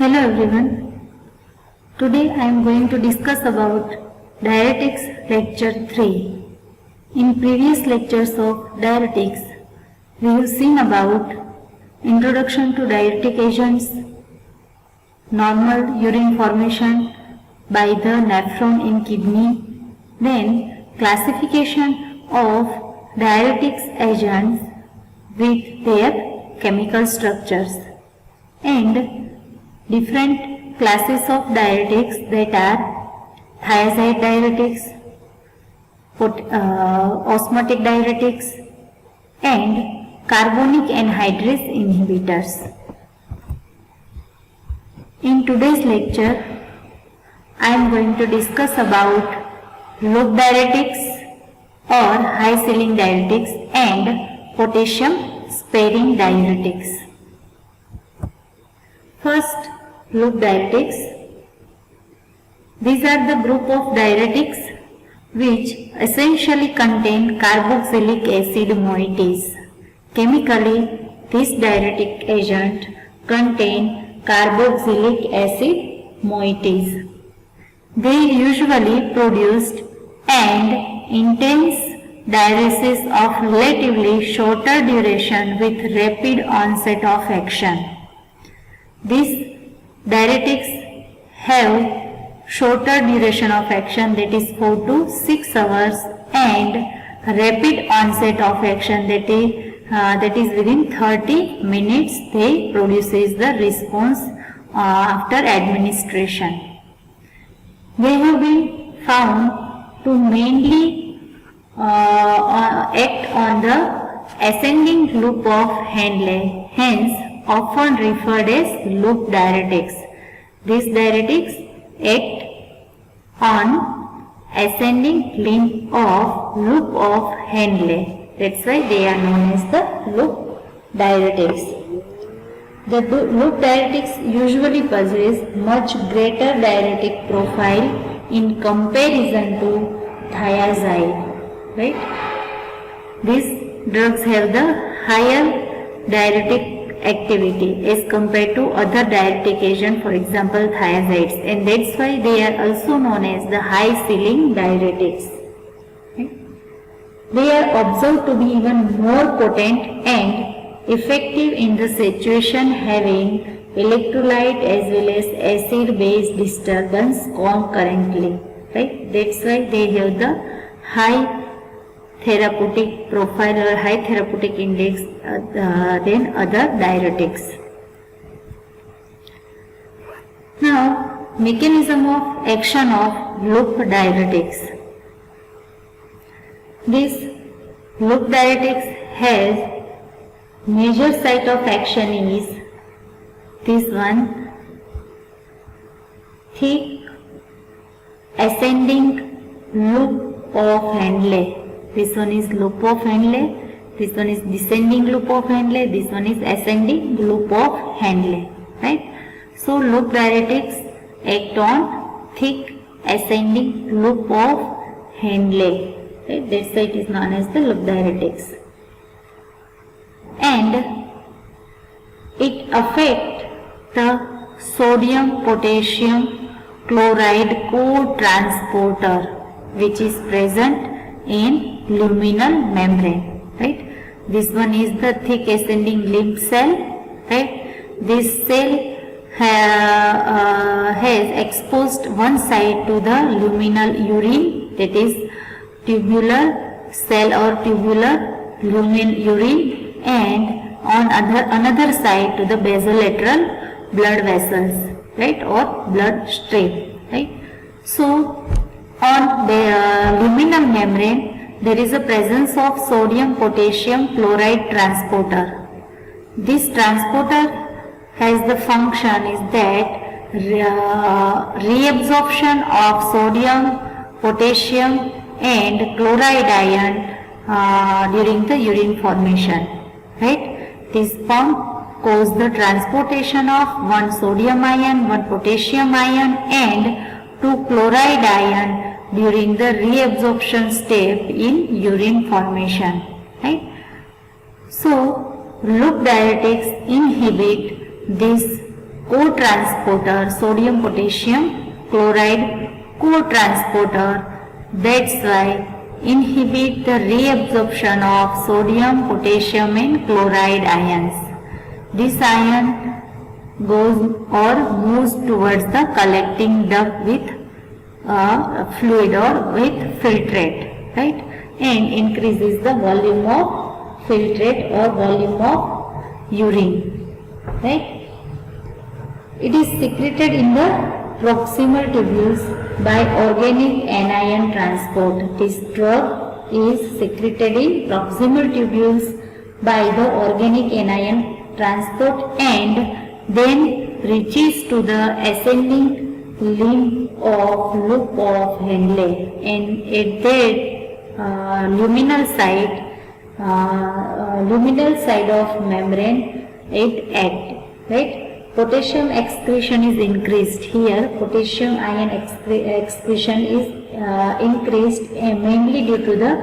Hello everyone. Today I am going to discuss about diuretics lecture 3. In previous lectures of diuretics, we have seen about introduction to diuretic agents, normal urine formation by the nephron in kidney, then classification of diuretics agents with their chemical structures, and different classes of diuretics that are thiazide diuretics, osmotic diuretics, and carbonic anhydrase inhibitors. In today's lecture, I am going to discuss about loop diuretics or high ceiling diuretics and potassium sparing diuretics. First, loop diuretics. These are the group of diuretics which essentially contain carboxylic acid moieties. Chemically, this diuretic agent contain carboxylic acid moieties. They usually produced and intense diuresis of relatively shorter duration with rapid onset of action. These diuretics have shorter duration of action, that is 4 to 6 hours, and rapid onset of action, that is within 30 minutes they produces the response after administration. They have been found to mainly act on the ascending loop of Henle, hence often referred as loop diuretics. These diuretics act on ascending loop of Henle. That's why they are known as the loop diuretics. The loop diuretics usually possess much greater diuretic profile in comparison to thiazide. Right? These drugs have the higher diuretic activity as compared to other diuretic agent, for example thiazides, and that's why they are also known as the high ceiling diuretics. Okay. They are observed to be even more potent and effective in the situation having electrolyte as well as acid base disturbance concurrently. Right? That's why they have the high therapeutic profile or high therapeutic index than other diuretics. Now, mechanism of action of loop diuretics. This loop diuretics has major site of action is this one, thick ascending loop of Henle. This one is loop of Henle, this one is descending loop of Henle, this one is ascending loop of Henle. Right? So loop diuretics act on thick ascending loop of Henle. Right? That's why it is known as the loop diuretics. And it affects the sodium potassium chloride co-transporter which is present in luminal membrane. Right? This one is the thick ascending limb cell. Right? This cell has exposed one side to the luminal urine, that is tubular cell or tubular lumen urine, and on another side to the basolateral blood vessels, right, or blood stream. Right? So on the luminal membrane there is a presence of sodium potassium chloride transporter. This transporter has the function is that reabsorption of sodium, potassium and chloride ion during the urine formation. Right? This pump causes the transportation of one sodium ion, one potassium ion and two chloride ion during the reabsorption step in urine formation. Right? So, loop diuretics inhibit this co-transporter, sodium potassium chloride co-transporter. That's why inhibit the reabsorption of sodium, potassium and chloride ions. This ion goes or moves towards the collecting duct with fluid or with filtrate, right, and increases the volume of filtrate or volume of urine, right. It is secreted in the proximal tubules by organic anion transport. This drug is secreted in proximal tubules by the organic anion transport and then reaches to the ascending limb of loop of Henle, and at that luminal side of membrane it acts, right. Potassium excretion is increased. Here potassium ion excretion is increased mainly due to the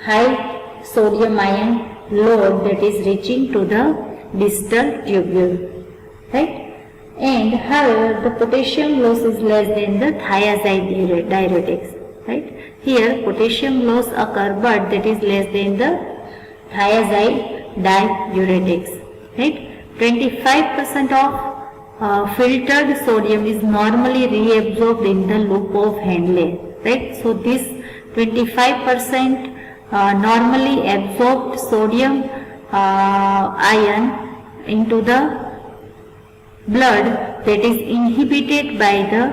high sodium ion load that is reaching to the distal tubule, right. And however, the potassium loss is less than the thiazide diuretics, right. Here potassium loss occur, but that is less than the thiazide diuretics, right. 25% of filtered sodium is normally reabsorbed in the loop of Henle, right. So this 25% normally absorbed sodium ion into the blood that is inhibited by the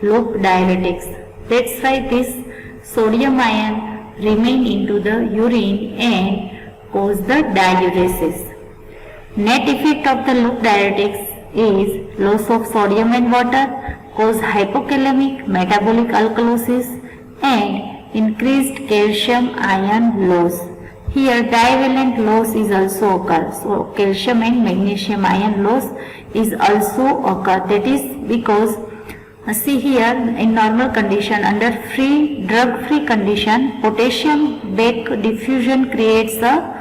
loop diuretics. That's why this sodium ion remain into the urine and cause the diuresis. Net effect of the loop diuretics is loss of sodium and water, cause hypokalemic metabolic alkalosis and increased calcium ion loss. Here divalent loss is also occur. So calcium and magnesium ion loss is also occur. That is because see here in normal condition, under drug-free condition, potassium back diffusion creates a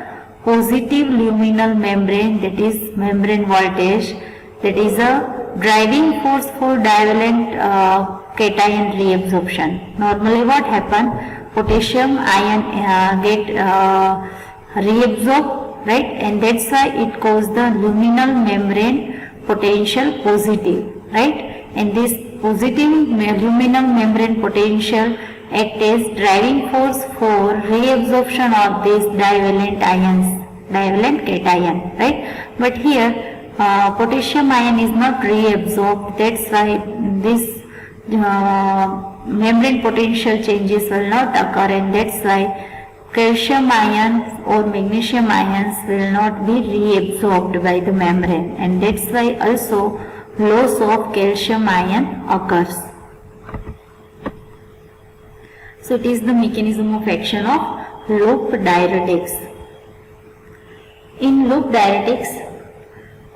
positive luminal membrane, that is membrane voltage, that is a driving force for divalent cation reabsorption. Normally what happen? Potassium ion get reabsorbed, right, and that's why it causes the luminal membrane potential positive, right, and this positive luminal membrane potential act as driving force for reabsorption of these divalent ions, divalent cation, right. But here potassium ion is not reabsorbed, that's why this membrane potential changes will not occur, and that's why calcium ions or magnesium ions will not be reabsorbed by the membrane, and that's why also loss of calcium ion occurs. So it is the mechanism of action of loop diuretics. In loop diuretics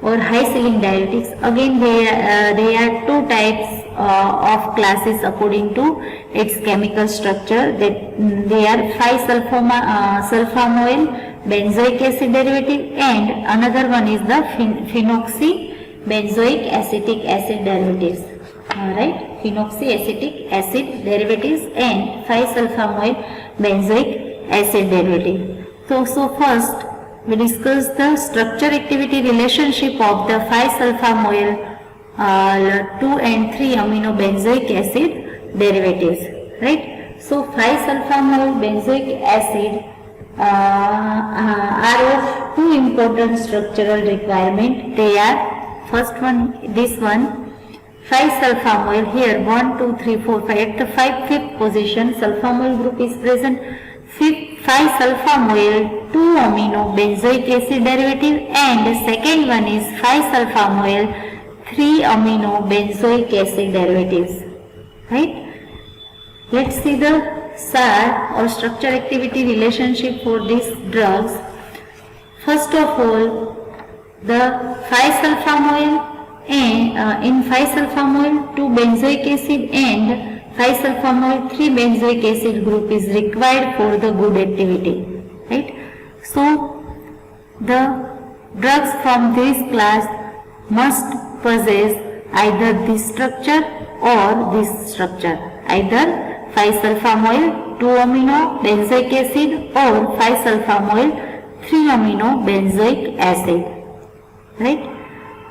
or high ceiling diuretics, again there are two types of classes according to its chemical structure. That they are 5-sulfamoyl benzoic acid derivative, and another one is the phenoxy-benzoic acetic acid derivatives. Alright, phenoxyacetic acid derivatives and 5-sulfamoyl benzoic acid derivative. So first we discuss the structure activity relationship of the 5-sulfamoyl 2 and 3 amino benzoic acid derivatives, right. So 5-sulfamoyl benzoic acid are of two important structural requirement. They are, first one, this one, 5-sulfamoyl, here 1, 2, 3, 4, 5, at the 5th position sulfamoyl group is present. 5-sulfamoyl 2 amino benzoic acid derivative, and the second one is 5-sulfamoyl 3 amino benzoic acid derivatives, right. Let's see the SAR or structure activity relationship for these drugs. First of all, the 5-sulfamoyl and in 5-sulfamoyl 2 benzoic acid and 5-sulfamoyl 3 benzoic acid group is required for the good activity, right. So the drugs from this class must possess either this structure or this structure, either 5-sulfamoyl 2-amino benzoic acid or 5-sulfamoyl 3-amino benzoic acid, right?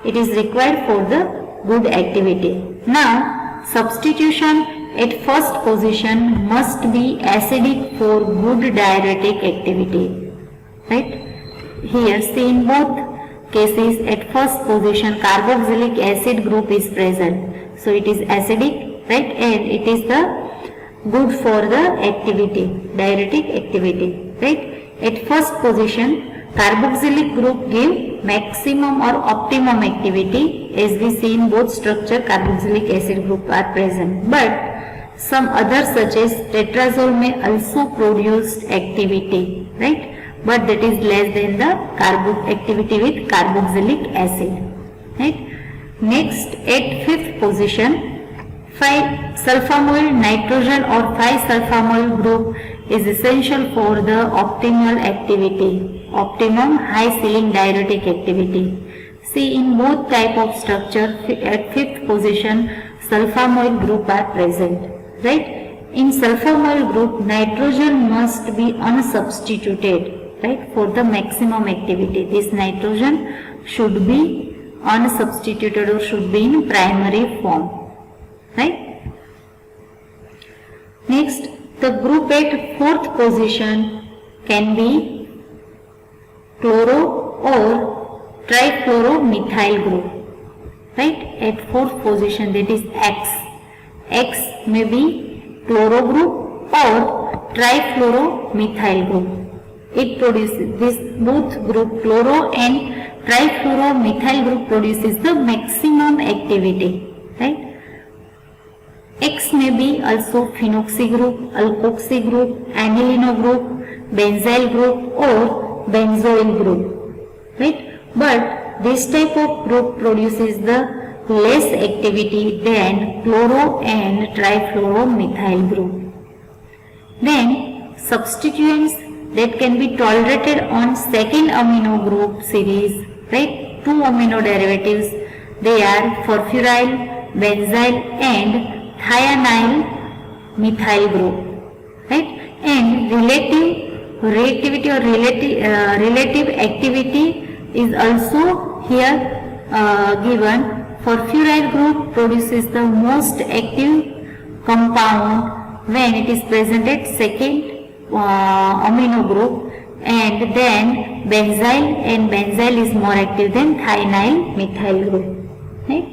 It is required for the good activity. Now, substitution at first position must be acidic for good diuretic activity, right? Here see, in both cases at first position carboxylic acid group is present, so it is acidic, right? And it is the good for the activity, diuretic activity, right? At first position carboxylic group give maximum or optimum activity. As we see in both structure, carboxylic acid group are present, but some others such as tetrazole may also produce activity, right? But that is less than the activity with carboxylic acid, right? Next, at fifth position, 5-sulfamoyl nitrogen or 5-sulfamoyl group is essential for the optimal activity, optimum high ceiling diuretic activity. See, in both type of structure at fifth position sulfamoyl group are present, right? In sulfamoyl group nitrogen must be unsubstituted, right, for the maximum activity. This nitrogen should be unsubstituted or should be in primary form, right? Next, the group at fourth position can be chloro or trifluoromethyl group, right? At fourth position, that is X. X may be chloro group or trifluoromethyl group. It produces this both group, chloro and trifluoromethyl group, produces the maximum activity, right? X may be also phenoxy group, alkoxy group, anilino group, benzyl group or benzoyl group, right? But this type of group produces the less activity than chloro and trifluoromethyl group. Then substituents that can be tolerated on second amino group series, right? 2 amino derivatives, they are furfuryl, benzyl and thionyl methyl group, right? And reactivity or relative activity is also here given. Furfuryl group produces the most active compound when it is present at second amino group, and then benzyl is more active than thionyl methyl group, right?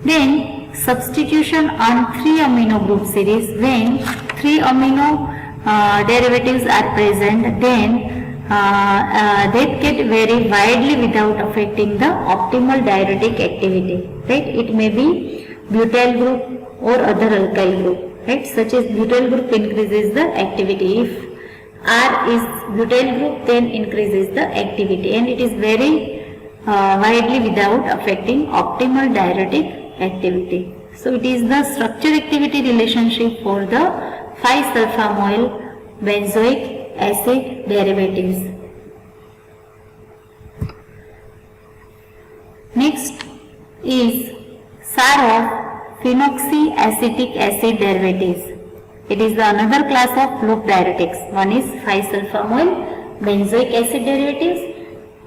Then substitution on 3 amino group series, when 3 amino derivatives are present, then that get vary widely without affecting the optimal diuretic activity, right? It may be butyl group or other alkyl group, right? Such as butyl group increases the activity. If R is butyl group, then increases the activity, and it is very widely without affecting optimal diuretic activity. So it is the structure activity relationship for the 5-sulfamoyl benzoic acid derivatives. Next is SAR of phenoxyacetic acid derivatives. It is another class of loop diuretics. One is 5-sulfamoyl benzoic acid derivatives,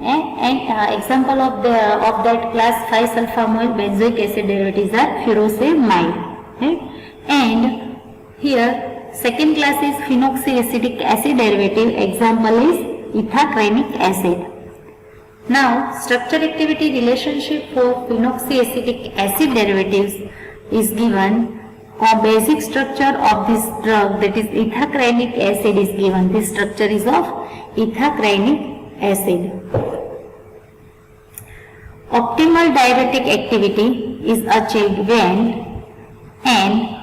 and example of that class 5-sulfamoyl benzoic acid derivatives are furosemide, right? And here second class is phenoxyacetic acid derivative. Example is ethacrynic acid. Now, structure activity relationship for phenoxyacetic acid derivatives is given. A basic structure of this drug, that is ethacrynic acid, is given. This structure is of ethacrynic acid. Optimal diuretic activity is achieved when an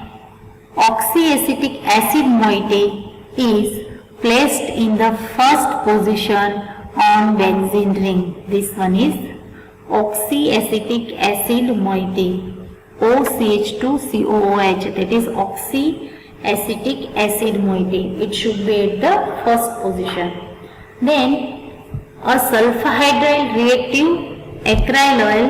oxyacetic acid moiety is placed in the first position on benzene ring. This one is oxyacetic acid moiety, OCH2COOH, that is oxyacetic acid moiety. It should be at the first position. Then a sulfhydryl reactive acryl oil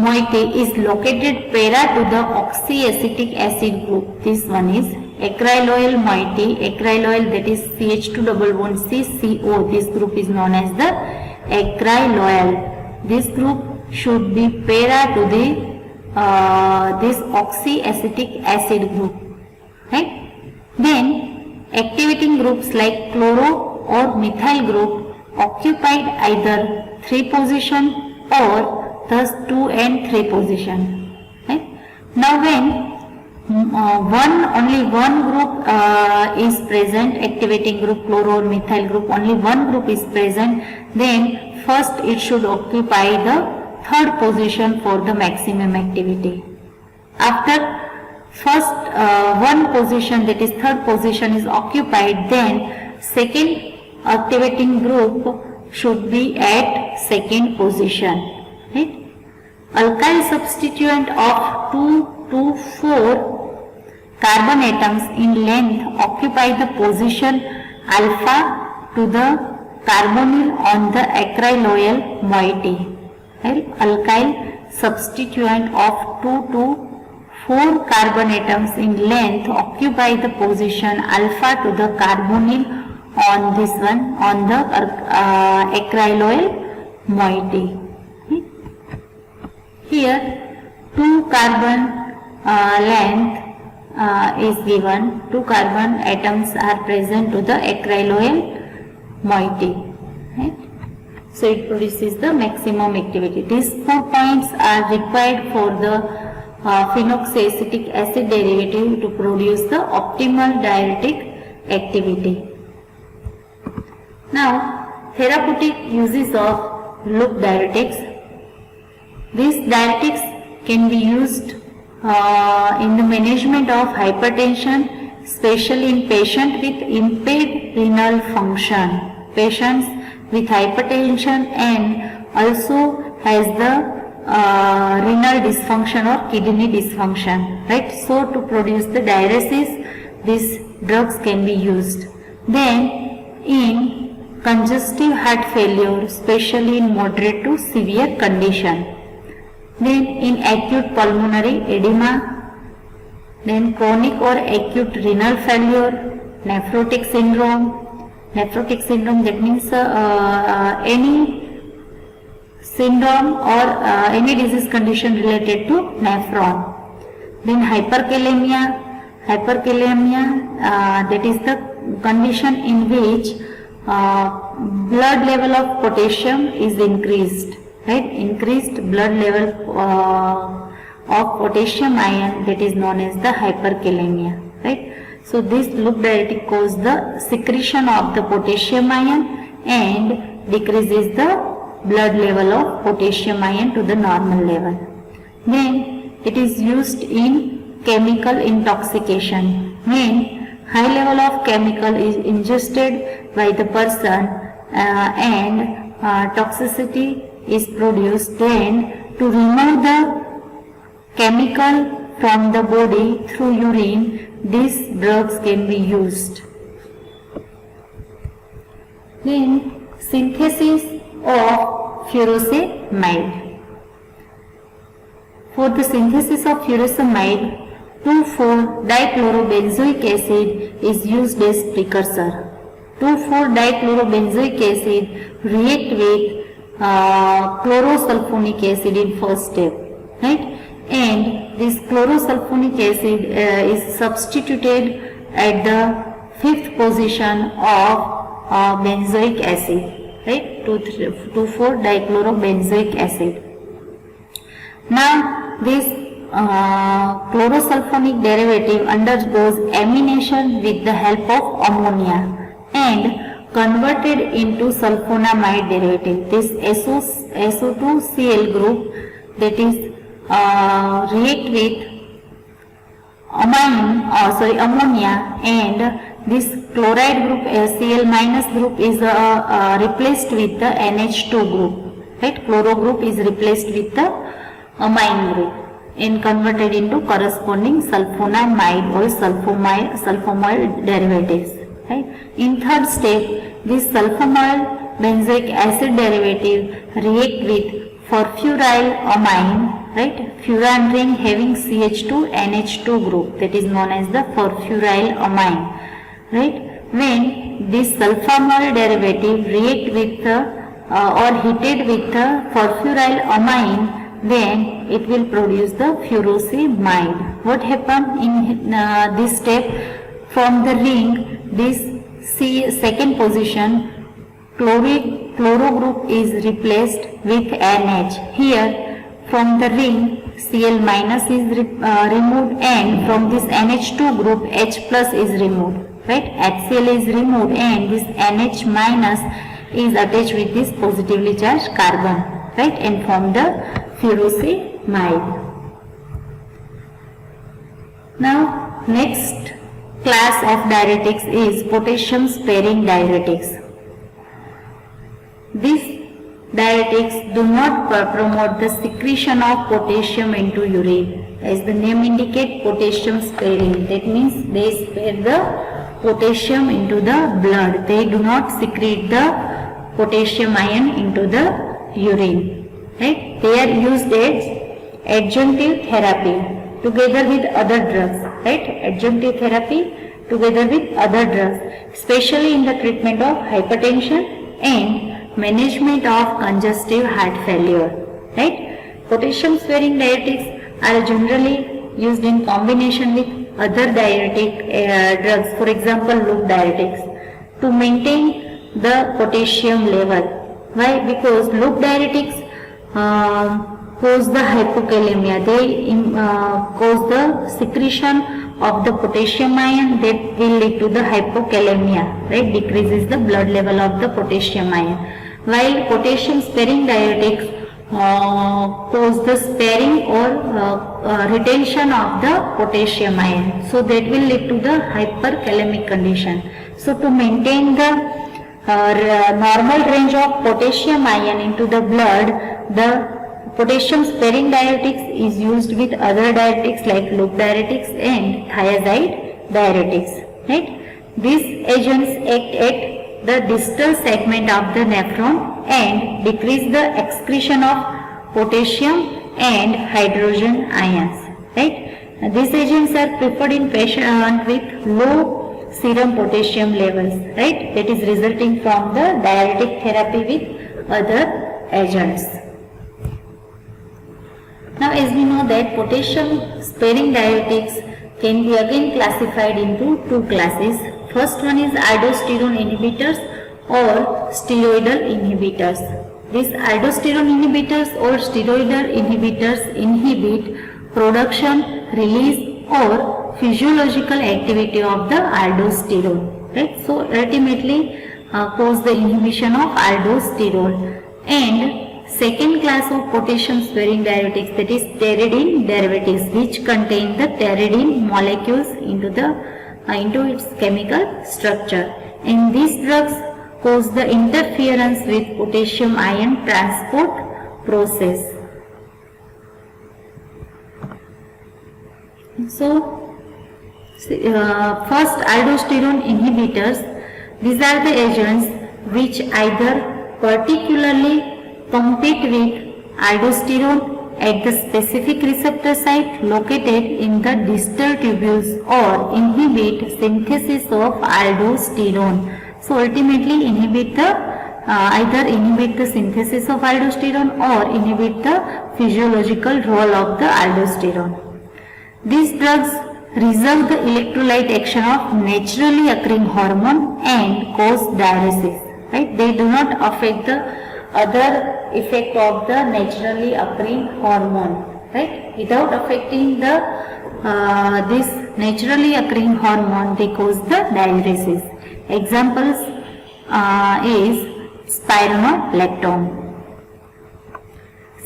moiety is located para to the oxyacetic acid group. This one is acryloyl moiety. Acryloyl, that is CH2 double bond CCO. This group is known as the acryloyl. This group should be para to the this oxyacetic acid group, right? Then activating groups like chloro or methyl group occupied either 3 position or thus 2 and 3 position, right? Now when only one group is present, activating group chloro or methyl group, only one group is present, then first it should occupy the third position for the maximum activity. After first one position, that is third position, is occupied, then second activating group should be at second position, right? Alkyl substituent of 2 to 4 carbon atoms in length occupy the position alpha to the carbonyl on the acryloyl moiety. Right? Alkyl substituent of 2 to 4 carbon atoms in length occupy the position alpha to the carbonyl on this one, on the acryloyl moiety. Here 2 carbon length is given, 2 carbon atoms are present to the acryloyl moiety, right? So it produces the maximum activity. These 4 points are required for the phenoxyacetic acid derivative to produce the optimal diuretic activity. Now, therapeutic uses of loop diuretics. These diuretics can be used in the management of hypertension, especially in patients with impaired renal function. Patients with hypertension and also has the renal dysfunction or kidney dysfunction, right? So to produce the diuresis, these drugs can be used. Then in congestive heart failure, especially in moderate to severe condition. Then in acute pulmonary edema, then chronic or acute renal failure, nephrotic syndrome. Nephrotic syndrome, that means any syndrome or any disease condition related to nephron. Then hyperkalemia. Hyperkalemia, that is the condition in which blood level of potassium is increased, right? Increased blood level of potassium ion, that is known as the hyperkalemia, right? So this loop diuretic causes the secretion of the potassium ion and decreases the blood level of potassium ion to the normal level. Then it is used in chemical intoxication. When high level of chemical is ingested by the person and toxicity is produced, then to remove the chemical from the body through urine, these drugs can be used. Then synthesis of furosemide. For the synthesis of furosemide, 2,4-dichlorobenzoic acid is used as precursor. 2,4-dichlorobenzoic acid react with chlorosulfonic acid in first step, right? And this chlorosulfonic acid is substituted at the 5th position of benzoic acid, right? 2,4-dichlorobenzoic acid. Now this chlorosulfonic derivative undergoes amination with the help of ammonia and converted into sulfonamide derivative. This SO2Cl group, that is react with ammonia, and this chloride group Cl minus group is replaced with the NH2 group, right? Chloro group is replaced with the amine group and converted into corresponding sulfonamide or sulfoamide derivatives, right? In third step, this sulfoamide benzoic acid derivative react with furfuryl amine, right? Furan ring having CH2 NH2 group, that is known as the furfuryl amine, right? When this sulfonamide derivative react with or heated with the furfuryl amine, then it will produce the furosemide. What happened in this step? From the ring, this second position chloro group is replaced with NH. Here from the ring Cl minus is removed, and from this NH2 group H plus is removed, right? HCl is removed and this NH minus is attached with this positively charged carbon, right, and form the furosemide. Now next class of diuretics is potassium sparing diuretics. These diuretics do not promote the secretion of potassium into urine. As the name indicates, potassium sparing. That means they spare the potassium into the blood. They do not secrete the potassium ion into the urine. Right? They are used as adjunctive therapy together with other drugs. Right? Adjunctive therapy together with other drugs, especially in the treatment of hypertension and management of congestive heart failure, right? Potassium sparing diuretics are generally used in combination with other diuretic drugs, for example loop diuretics, to maintain the potassium level. Why? Because loop diuretics cause the hypokalemia. They cause the secretion of the potassium ion that will lead to the hypokalemia, right? Decreases the blood level of the potassium ion. While potassium sparing diuretics cause the sparing or retention of the potassium ion, so that will lead to the hyperkalemic condition. So to maintain the normal range of potassium ion into the blood, the potassium sparing diuretics is used with other diuretics like loop diuretics and thiazide diuretics, right? These agents act at the distal segment of the nephron and decrease the excretion of potassium and hydrogen ions, right? These agents are preferred in patients with low serum potassium levels, right? That is resulting from the diuretic therapy with other agents. Now as we know that potassium sparing diuretics can be again classified into two classes. First one is aldosterone inhibitors or steroidal inhibitors. These aldosterone inhibitors or steroidal inhibitors inhibit production, release or physiological activity of the aldosterone, right? So ultimately cause the inhibition of aldosterone. And second class of potassium sparing diuretics, that is pteridine derivatives, which contain the pteridine molecules into its chemical structure, and these drugs cause the interference with potassium ion transport process. So first, aldosterone inhibitors. These are the agents which either particularly compete with aldosterone at the specific receptor site located in the distal tubules or inhibit synthesis of aldosterone. So ultimately inhibit the either inhibit the synthesis of aldosterone or inhibit the physiological role of the aldosterone. These drugs reserve the electrolyte action of naturally occurring hormone and cause diuresis, right? They do not affect the other effect of the naturally occurring hormone, right? Without affecting the this naturally occurring hormone, they cause the diuresis. Examples is spironolactone.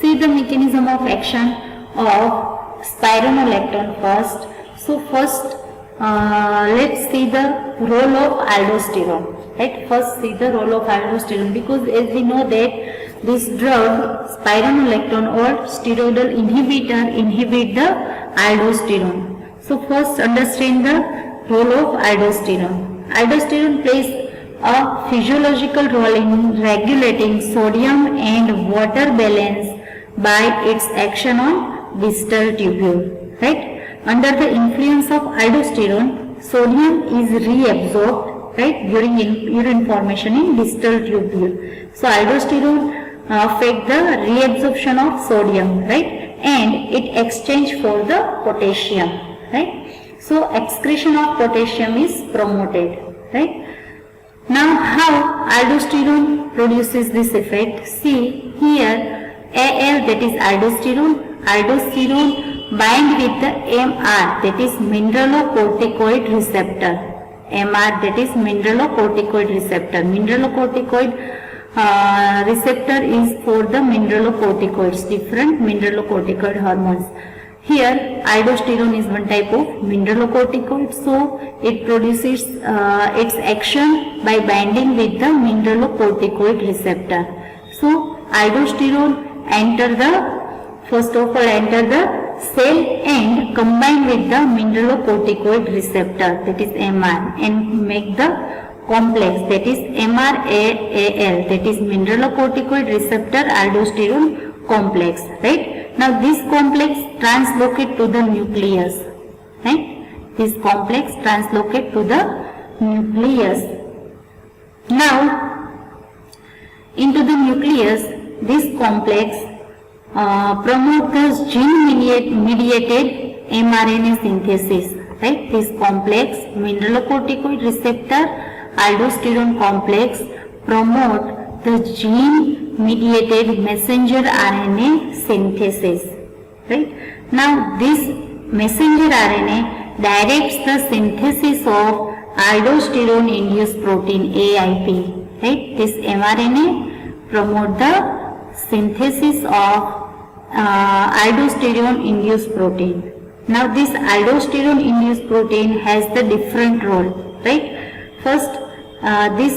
See the mechanism of action of spironolactone first. So first let's see the role of aldosterone. Right? First see the role of aldosterone, because as we know that this drug spironolactone or steroidal inhibitor inhibit the aldosterone. So first understand the role of aldosterone. Aldosterone plays a physiological role in regulating sodium and water balance by its action on distal tubule, right? Under the influence of aldosterone, sodium is reabsorbed, right, during urine formation in distal tubule. So aldosterone affect the reabsorption of sodium, right, and it exchange for the potassium, right. So excretion of potassium is promoted, right. Now how aldosterone produces this effect? See here, Al, that is aldosterone bind with the Mr, that is mineralocorticoid receptor. Mr, that is mineralocorticoid receptor. Mineralocorticoid receptor is for the mineralocorticoids, different mineralocorticoid hormones. Here aldosterone is one type of mineralocorticoid, so it produces its action by binding with the mineralocorticoid receptor. So aldosterone first of all enter the cell and combine with the mineralocorticoid receptor, that is Mr, and make the complex, that is MRAAL, that is mineralocorticoid receptor aldosterone complex, right. Now this complex translocate to the nucleus, right. This complex translocate to the nucleus. Now into the nucleus, this complex promotes the gene mediated mRNA synthesis, right. This complex, mineralocorticoid receptor aldosterone complex, promote the gene mediated messenger RNA synthesis, right. Now this messenger RNA directs the synthesis of aldosterone induced protein AIP, right. This mRNA promote the synthesis of aldosterone induced protein. Now this aldosterone induced protein has the different role, right. First, this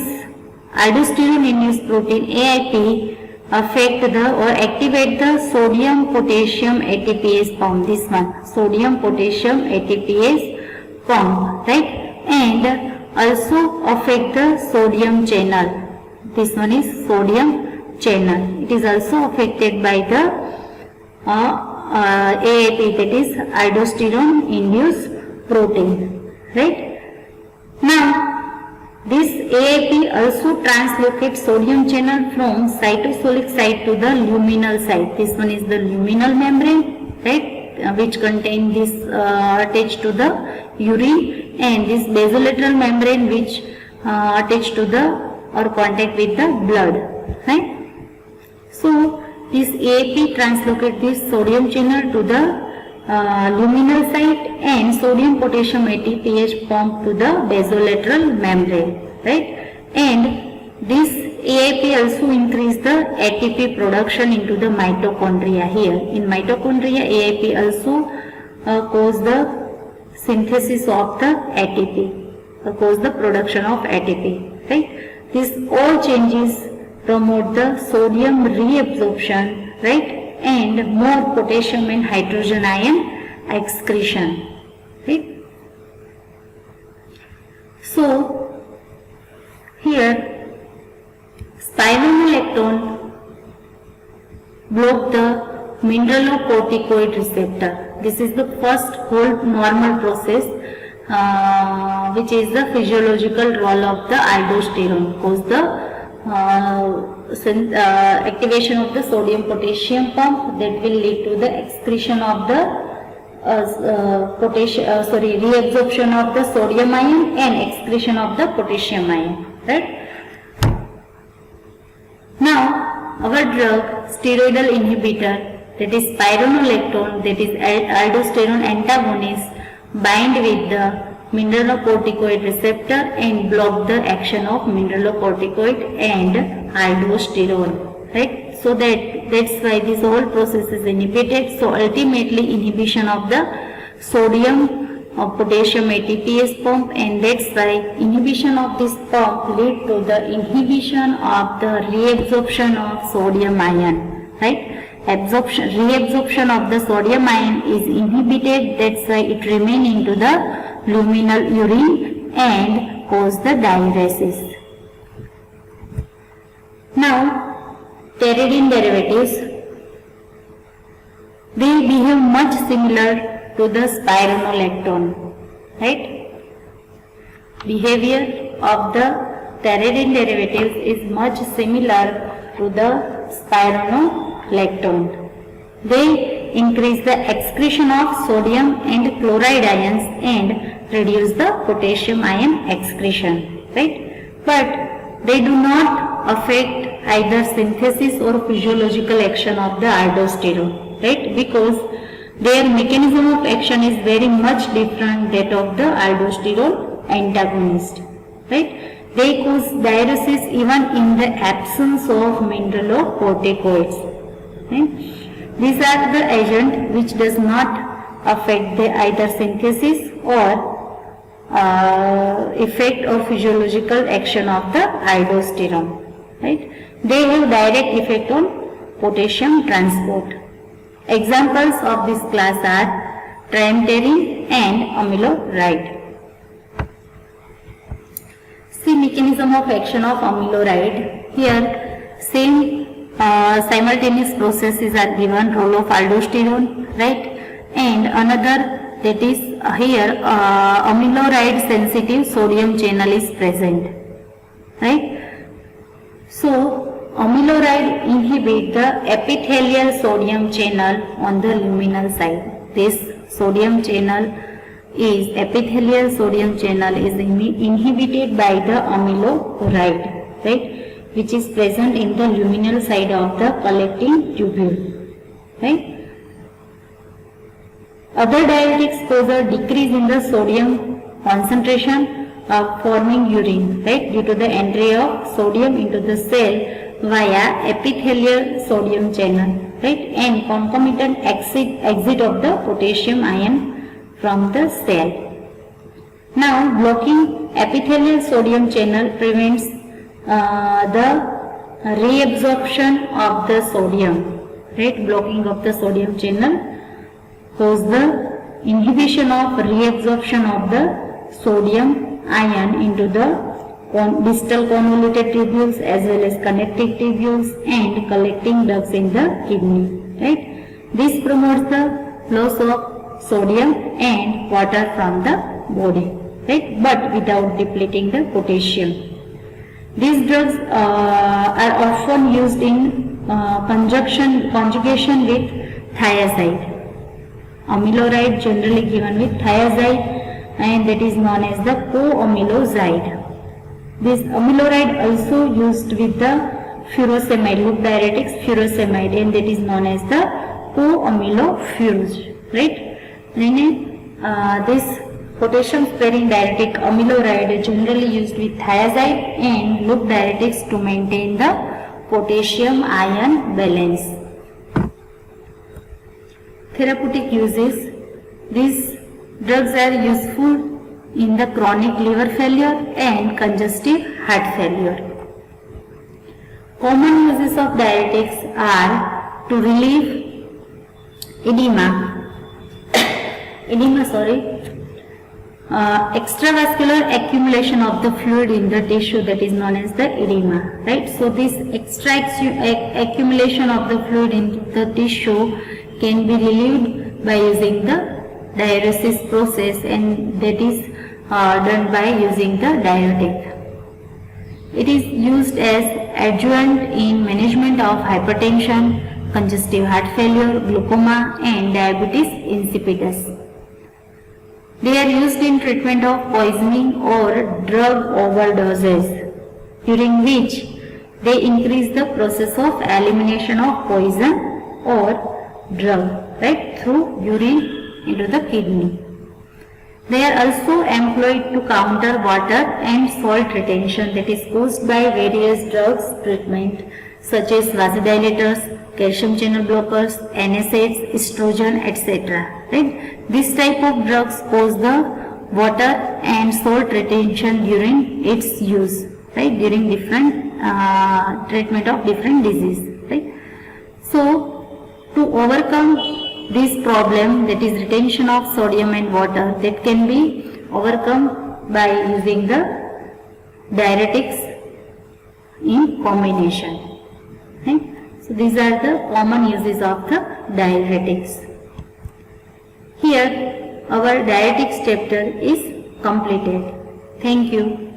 aldosterone induced protein AIP affect the or activate the sodium potassium ATPase pump, this one, sodium potassium ATPase pump, right, and also affect the sodium channel. This one is sodium channel. It is also affected by the AIP, that is aldosterone induced protein, right. Now this AIP also translocates sodium channel from cytosolic site to the luminal site. This one is the luminal membrane, right, which contain this attached to the urine, and this basolateral membrane which attached to the or contact with the blood, right. So this AIP translocate this sodium channel to the luminal site, and sodium potassium ATPase pump to the basolateral membrane, right. And this AIP also increase the ATP production into the mitochondria. Here in mitochondria, AIP also cause the synthesis of the ATP, cause the production of ATP, right. This all changes promote the sodium reabsorption, right, and more potassium and hydrogen ion excretion, right. So here spironolactone block the mineralocorticoid receptor. This is the first whole normal process which is the physiological role of the aldosterone, cause the activation of the sodium potassium pump that will lead to the excretion of the reabsorption of the sodium ion and excretion of the potassium ion, right. Now our drug steroidal inhibitor, that is spironolactone, that is aldosterone antagonist, bind with the mineralocorticoid receptor and block the action of mineralocorticoid and aldosterone, right. So that's why this whole process is inhibited. So ultimately inhibition of the sodium or potassium ATPase pump, and that's why inhibition of this pump lead to the inhibition of the reabsorption of sodium ion, right. Reabsorption of the sodium ion is inhibited, that's why it remain into the luminal urine and cause the diuresis. Now, pteridine derivatives. they behave much similar to the spironolactone, right? Behavior of the pyridine derivatives is much similar to the spironolactone. They increase the excretion of sodium and chloride ions and reduce the potassium ion excretion, right? But they do not affect either synthesis or physiological action of the aldosterone, right? Because their mechanism of action is very much different that of the aldosterone antagonist, right? They cause diuresis even in the absence of mineralocorticoids, right? These are the agents which does not affect the either synthesis or effect or physiological action of the aldosterone, right? They have direct effect on potassium transport. Examples of this class are trimetherine and amiloride. See mechanism of action of amiloride. Here same simultaneous processes are given, role of aldosterone, right? And another, that is here amiloride sensitive sodium channel is present, right? So amiloride inhibit the epithelial sodium channel on the luminal side. This sodium channel is epithelial sodium channel is inhibited by the amiloride, right? Which is present in the luminal side of the collecting tubule, right? Other diuretics cause a decrease in the sodium concentration of forming urine, right? Due to the entry of sodium into the cell via epithelial sodium channel, right? And concomitant exit of the potassium ion from the cell. Now blocking epithelial sodium channel prevents the reabsorption of the sodium, right? Blocking of the sodium channel cause the inhibition of reabsorption of the sodium ion into the distal convoluted tubules as well as connecting tubules and collecting ducts in the kidney, right? This promotes the loss of sodium and water from the body, right? But without depleting the potassium. These drugs are often used in conjugation with thiazide. Amiloride generally given with thiazide, and that is known as the coamilozide. This amiloride also used with the furosemide, loop diuretics furosemide, and that is known as the coamilofuse, right? Then this potassium sparing diuretic amiloride is generally used with thiazide and loop diuretics to maintain the potassium ion balance. Therapeutic uses. These drugs are useful in the chronic liver failure and congestive heart failure. Common uses of diuretics are to relieve extravascular accumulation of the fluid in the tissue, that is known as the edema, right? So this accumulation of the fluid in the tissue can be relieved by using the diuresis process, and that is done by using the diuretic. It is used as adjuvant in management of hypertension, congestive heart failure, glaucoma and diabetes insipidus. They are used in treatment of poisoning or drug overdoses, during which they increase the process of elimination of poison or drug, right, through urine into the kidney. They are also employed to counter water and salt retention that is caused by various drugs treatment such as vasodilators, calcium channel blockers, NSAIDs, estrogen, etc. Right? This type of drugs cause the water and salt retention during its use, right? During different treatment of different disease, right? So to overcome this problem, that is retention of sodium and water, that can be overcome by using the diuretics in combination. Right? So these are the common uses of the diuretics. Here our diuretics chapter is completed. Thank you.